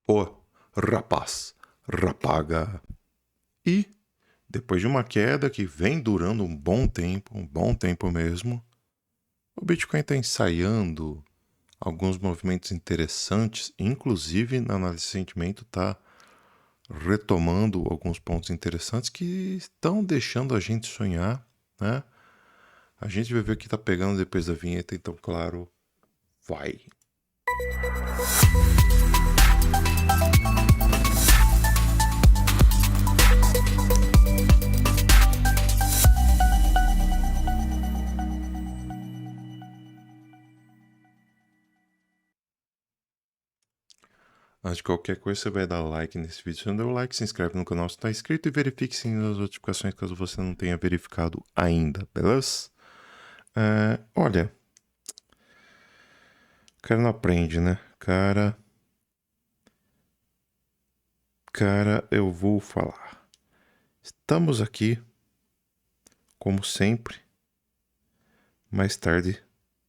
o rapaz rapaga. E, depois de uma queda que vem durando um bom tempo mesmo, o Bitcoin está ensaiando alguns movimentos interessantes, inclusive na análise de sentimento está retomando alguns pontos interessantes que estão deixando a gente sonhar, né? A gente vai ver o que está pegando depois da vinheta, então, claro, vai! Antes de qualquer coisa, você vai dar like nesse vídeo. Se não deu like, se inscreve no canal se está inscrito e verifique sim as notificações caso você não tenha verificado ainda, beleza? Olha, o cara não aprende, né? Cara, eu vou falar. Estamos aqui, como sempre, mais tarde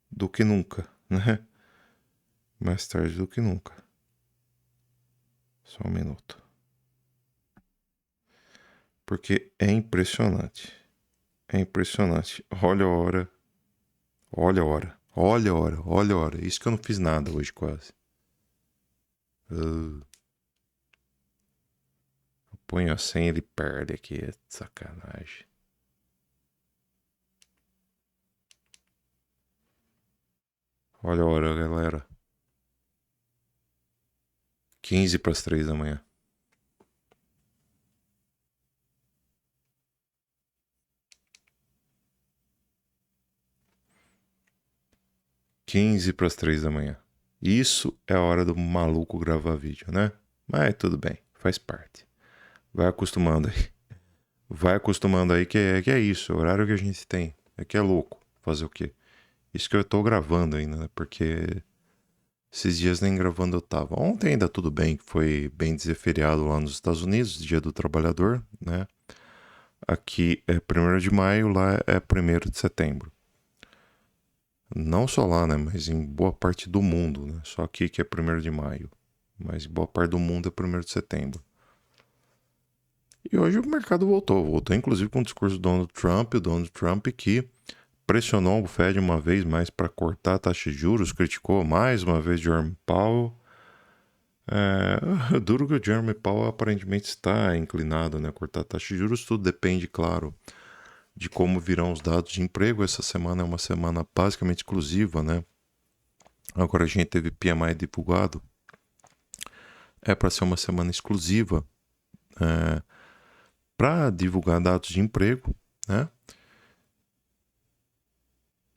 do que nunca, né? Mais tarde do que nunca. Só um minuto. Porque é impressionante. É impressionante. Olha a hora. Olha a hora. Olha a hora. Olha a hora. Isso que eu não fiz nada hoje quase. Eu ponho a senha e ele perde aqui. É sacanagem. Olha a hora, galera. 15 para as 3 da manhã. Quinze para as 3 da manhã. Isso é a hora do maluco gravar vídeo, né? Mas tudo bem, faz parte. Vai acostumando aí. Vai acostumando aí que é isso, é o horário que a gente tem. É que é louco. Fazer o quê? Isso que eu tô gravando ainda, né? Porque esses dias nem gravando eu tava. Ontem ainda tudo bem, foi bem dizer feriado lá nos Estados Unidos, Dia do Trabalhador, né? Aqui é 1º de maio, lá é 1º de setembro. Não só lá, né? Mas em boa parte do mundo, né? Só aqui que é 1º de maio. Mas em boa parte do mundo é 1º de setembro. E hoje o mercado voltou inclusive com o discurso do Donald Trump, o Donald Trump que pressionou o Fed uma vez mais para cortar a taxa de juros, criticou mais uma vez Jerome Powell. Duro que o Jerome Powell aparentemente está inclinado, né, a cortar a taxa de juros. Tudo depende, claro, de como virão os dados de emprego. Essa semana é uma semana basicamente exclusiva, né? Agora a gente teve PMI divulgado. É para ser uma semana exclusiva para divulgar dados de emprego, né?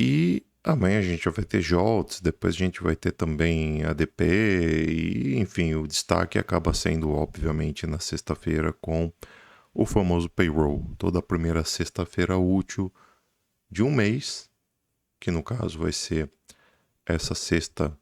E amanhã a gente vai ter JOLTS, depois a gente vai ter também ADP, e enfim, o destaque acaba sendo, obviamente, na sexta-feira com o famoso payroll, toda a primeira sexta-feira útil de um mês, que no caso vai ser essa sexta,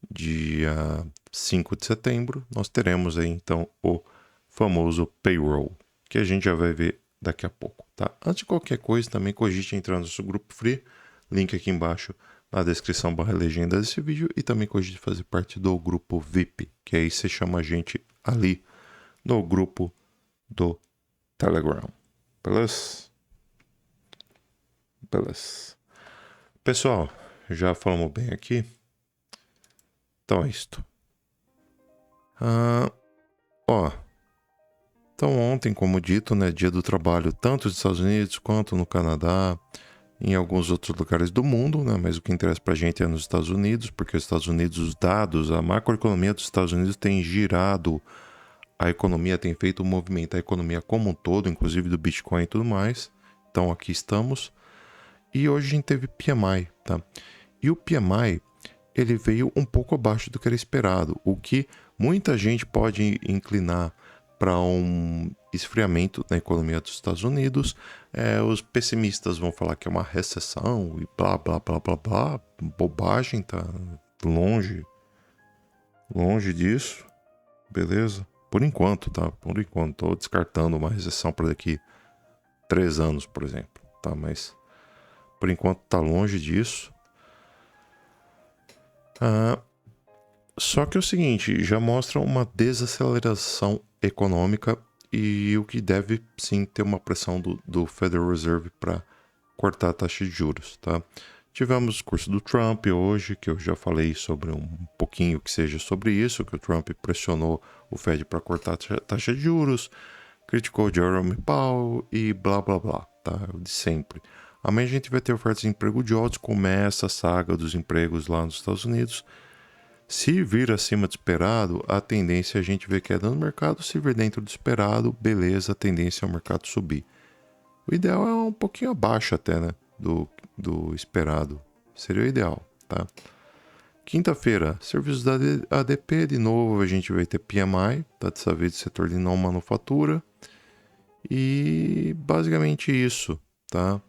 dia 5 de setembro, nós teremos aí então o famoso payroll, que a gente já vai ver daqui a pouco, tá? Antes de qualquer coisa, também cogite entrar no nosso grupo free, link aqui embaixo na descrição / legenda desse vídeo, e também cogite fazer parte do grupo VIP, que aí você chama a gente ali no grupo do Telegram. Beleza? Beleza. Pessoal, já falamos bem aqui. Então é isto. Então ontem, como dito, né, dia do trabalho tanto nos Estados Unidos quanto no Canadá, em alguns outros lugares do mundo, né, mas o que interessa pra gente é nos Estados Unidos, porque os Estados Unidos, os dados, a macroeconomia dos Estados Unidos tem girado a economia, tem feito movimentar a economia como um todo, inclusive do Bitcoin e tudo mais. Então aqui estamos. E hoje a gente teve PMI, tá? E o PMI, ele veio um pouco abaixo do que era esperado, o que muita gente pode inclinar para um esfriamento na economia dos Estados Unidos. Os pessimistas vão falar que é uma recessão e blá, blá, blá, blá, blá. Bobagem, tá longe disso, beleza? Por enquanto, tá? Por enquanto, tô descartando uma recessão para daqui 3 anos, por exemplo, tá? Mas por enquanto tá longe disso. Só que é o seguinte, já mostra uma desaceleração econômica e o que deve sim ter uma pressão do Federal Reserve para cortar a taxa de juros, tá? Tivemos o discurso do Trump hoje, que eu já falei sobre um pouquinho que seja sobre isso, que o Trump pressionou o Fed para cortar a taxa de juros, criticou Jerome Powell e blá blá blá, tá? De sempre. Amanhã a gente vai ter ofertas de emprego de altos, começa a saga dos empregos lá nos Estados Unidos. Se vir acima do esperado, a tendência é a gente ver queda no mercado. Se vir dentro do esperado, beleza, a tendência é o mercado subir. O ideal é um pouquinho abaixo até, né? Do esperado. Seria o ideal, tá? Quinta-feira, serviços da ADP, de novo a gente vai ter PMI, tá? Dessa vez do setor de não manufatura. E basicamente isso, tá?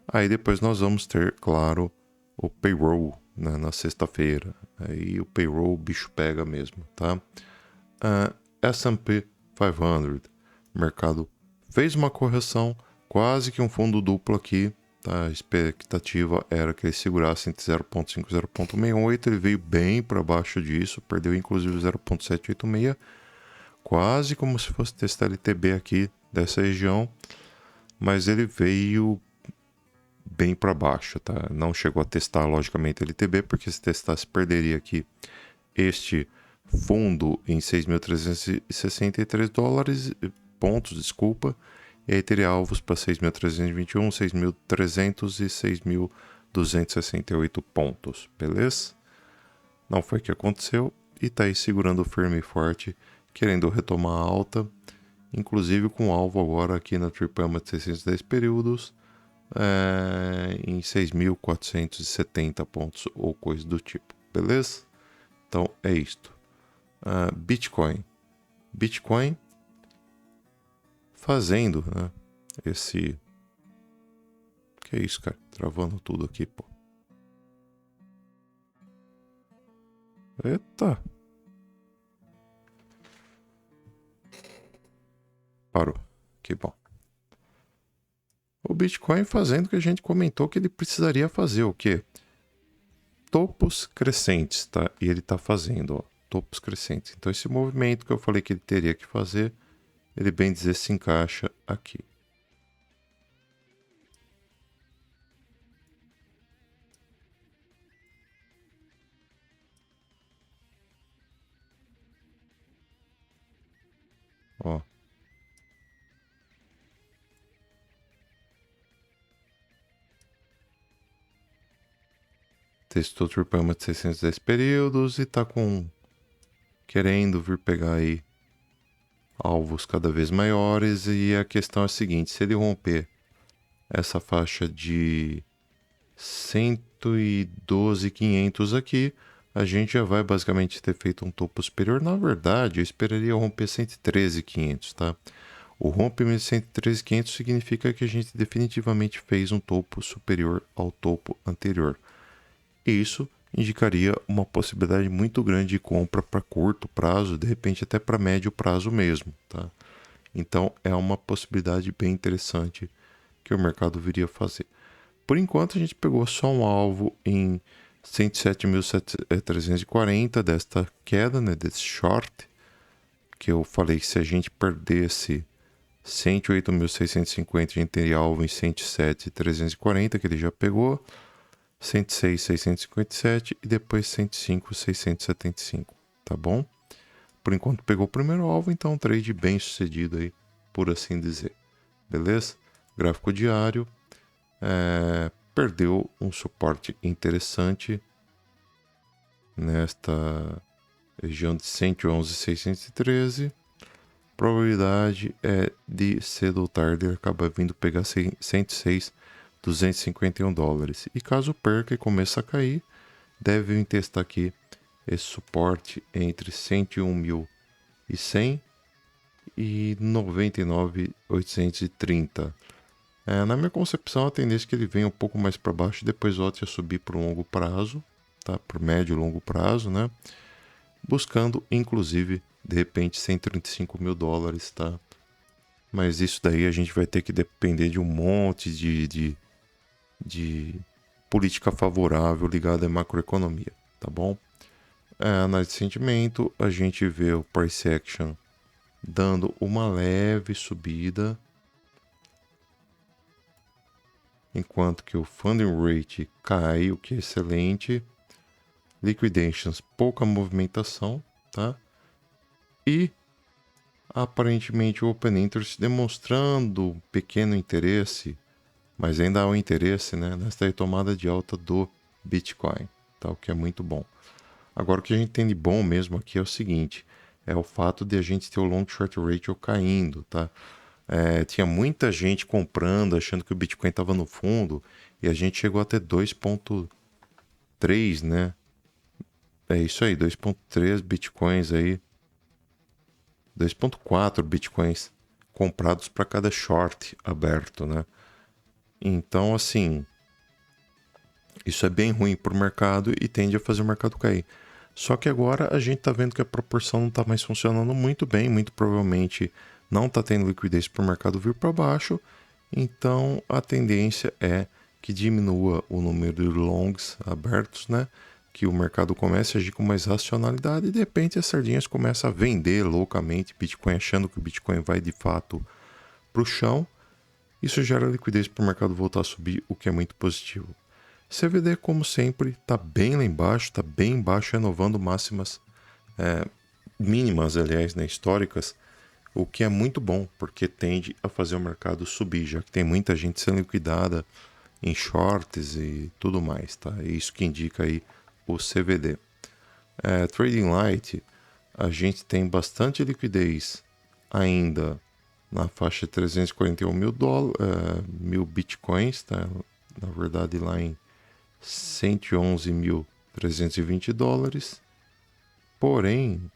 Aí depois nós vamos ter, claro, o payroll, né, na sexta-feira. Aí o payroll, o bicho pega mesmo, tá? S&P 500, o mercado fez uma correção, quase que um fundo duplo aqui, tá? A expectativa era que ele segurasse entre 0,5 e 0,68, ele veio bem para baixo disso, perdeu inclusive 0,786, quase como se fosse testar LTB aqui dessa região, mas ele veio bem para baixo, tá? Não chegou a testar logicamente LTB, porque se testasse perderia aqui este fundo em 6.363 dólares, pontos, desculpa, e aí teria alvos para 6.321, 6.300 e 6.268 pontos, beleza? Não foi o que aconteceu e tá aí segurando firme e forte, querendo retomar a alta, inclusive com alvo agora aqui na Tripama de 610 períodos, em 6.470 pontos ou coisa do tipo, beleza? Então é isto. Bitcoin fazendo, né, esse... Que é isso, cara? Travando tudo aqui, pô. Eita. Parou. Que bom. O Bitcoin fazendo o que a gente comentou que ele precisaria fazer, o quê? Topos crescentes, tá? E ele tá fazendo, ó, topos crescentes. Então esse movimento que eu falei que ele teria que fazer, ele bem dizer se encaixa aqui. Ó. Testou o Tripama de 610 períodos e tá querendo vir pegar aí alvos cada vez maiores. E a questão é a seguinte, se ele romper essa faixa de 112.500 aqui, a gente já vai basicamente ter feito um topo superior. Na verdade, eu esperaria romper 113.500, tá? O rompimento de 113.500 significa que a gente definitivamente fez um topo superior ao topo anterior. E isso indicaria uma possibilidade muito grande de compra para curto prazo, de repente até para médio prazo mesmo, tá? Então é uma possibilidade bem interessante que o mercado viria fazer. Por enquanto a gente pegou só um alvo em 107.340 desta queda, né, desse short, que eu falei que se a gente perdesse 108.650, a gente teria alvo em 107.340, que ele já pegou, 106.657 e depois 105.675, tá bom? Por enquanto pegou o primeiro alvo, então um trade bem sucedido aí, por assim dizer, beleza? Gráfico diário, perdeu um suporte interessante nesta região de 111.613. Probabilidade é de cedo ou tarde ele acabar vindo pegar 106.251 dólares. E caso perca e comece a cair, deve testar aqui esse suporte entre 101.100 e 99.830. Na minha concepção, a tendência é que ele venha um pouco mais para baixo e depois volte a subir por um longo prazo, tá? Por médio e longo prazo, né? Buscando, inclusive, de repente, 135 mil dólares, tá? Mas isso daí a gente vai ter que depender de um monte de política favorável ligada à macroeconomia, tá bom? análise de sentimento, a gente vê o price action dando uma leve subida, enquanto que o funding rate cai, o que é excelente. Liquidations, pouca movimentação, tá? E aparentemente o Open Interest demonstrando pequeno interesse, mas ainda há um interesse, né, nessa retomada de alta do Bitcoin, tá? O que é muito bom. Agora o que a gente tem de bom mesmo aqui é o seguinte, é o fato de a gente ter o long short ratio caindo, tá? Tinha muita gente comprando, achando que o Bitcoin estava no fundo, e a gente chegou até 2.3, né? É isso aí, 2.3 Bitcoins aí, 2.4 Bitcoins comprados para cada short aberto, né? Então, assim, isso é bem ruim para o mercado e tende a fazer o mercado cair. Só que agora a gente está vendo que a proporção não está mais funcionando muito bem, muito provavelmente não está tendo liquidez para o mercado vir para baixo, então a tendência é que diminua o número de longs abertos, né? Que o mercado comece a agir com mais racionalidade e de repente as sardinhas começam a vender loucamente Bitcoin, achando que o Bitcoin vai de fato para o chão. Isso gera liquidez para o mercado voltar a subir, o que é muito positivo. CVD, como sempre, está bem lá embaixo, está bem embaixo, renovando máximas mínimas, aliás, né, históricas, o que é muito bom, porque tende a fazer o mercado subir, já que tem muita gente sendo liquidada em shorts e tudo mais, tá? É isso que indica aí o CVD. Trading Light, a gente tem bastante liquidez ainda na faixa de 341 mil bitcoins, tá? Na verdade lá em 111.320 dólares. Porém,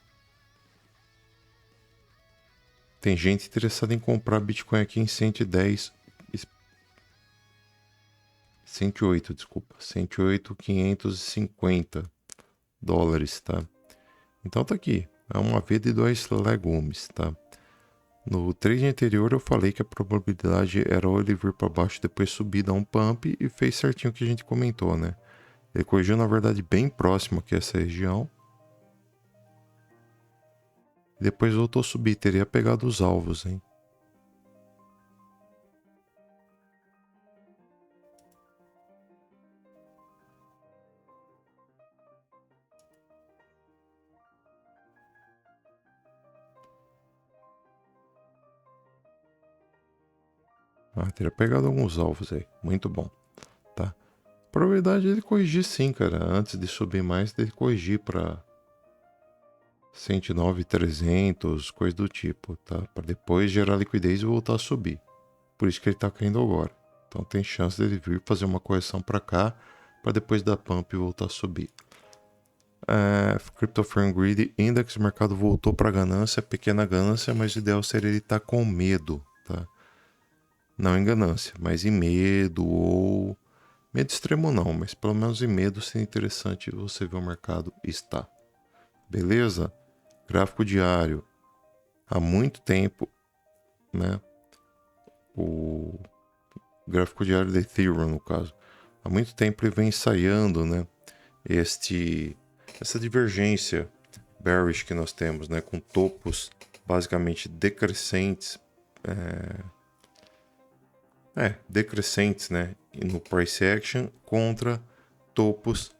tem gente interessada em comprar Bitcoin aqui em 108.550 dólares, tá? Então tá aqui, é uma V de dois legumes, tá? No trade anterior eu falei que a probabilidade era ou ele vir para baixo e depois subir, dar um pump e fez certinho o que a gente comentou, né? Ele corrigiu na verdade bem próximo aqui a essa região. Depois voltou a subir, teria pegado os alvos, hein? Teria pegado alguns alvos aí. Muito bom, tá? Probabilidade ele corrigir sim, cara. Antes de subir mais, dele corrigir para 109.300, coisa do tipo, tá? Para depois gerar liquidez e voltar a subir. Por isso que ele tá caindo agora. Então tem chance dele vir fazer uma correção para cá, para depois dar pump e voltar a subir. Crypto Firm Greed Index, o mercado voltou para ganância, pequena ganância, mas o ideal seria ele estar com medo, tá? Não em ganância, mas em medo ou... Medo extremo não, mas pelo menos em medo seria interessante você ver o mercado está. Beleza? Gráfico diário. Há muito tempo, né? O gráfico diário da Ethereum, no caso. Há muito tempo ele vem ensaiando, né? Essa divergência bearish que nós temos, né? Com topos basicamente decrescentes. Decrescentes, né? No price action contra topos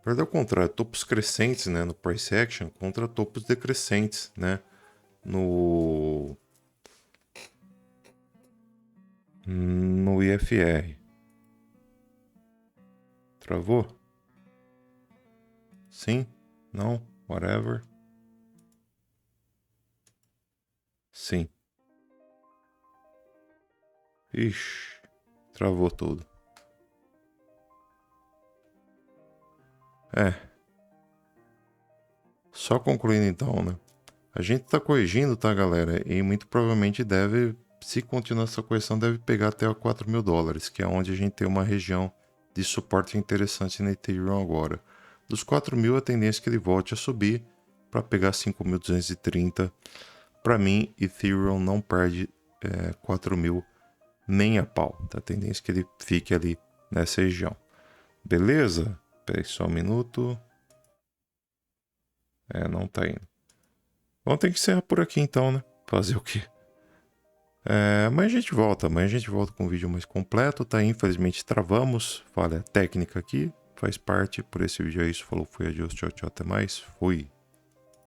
verdade ao contrário, topos crescentes, né, no price action contra topos decrescentes, né, no IFR. Travou? Sim? Não? Whatever? Sim. Ixi, travou tudo. Só concluindo então, né? A gente tá corrigindo, tá, galera? E muito provavelmente deve, se continuar essa correção, deve pegar até a 4 mil dólares, que é onde a gente tem uma região de suporte interessante na Ethereum agora. Dos 4 mil, a tendência é que ele volte a subir para pegar 5.230. Para mim, Ethereum não perde 4 mil nem a pau. Tá? A tendência é que ele fique ali nessa região. Beleza? Peraí só um minuto. Não tá indo. Vamos ter que encerrar por aqui então, né? Fazer o quê? Amanhã a gente volta. Amanhã a gente volta com um vídeo mais completo, tá? Infelizmente travamos. Falha técnica aqui. Faz parte. Por esse vídeo é isso. Falou, fui, adiós, tchau, tchau, até mais. Fui.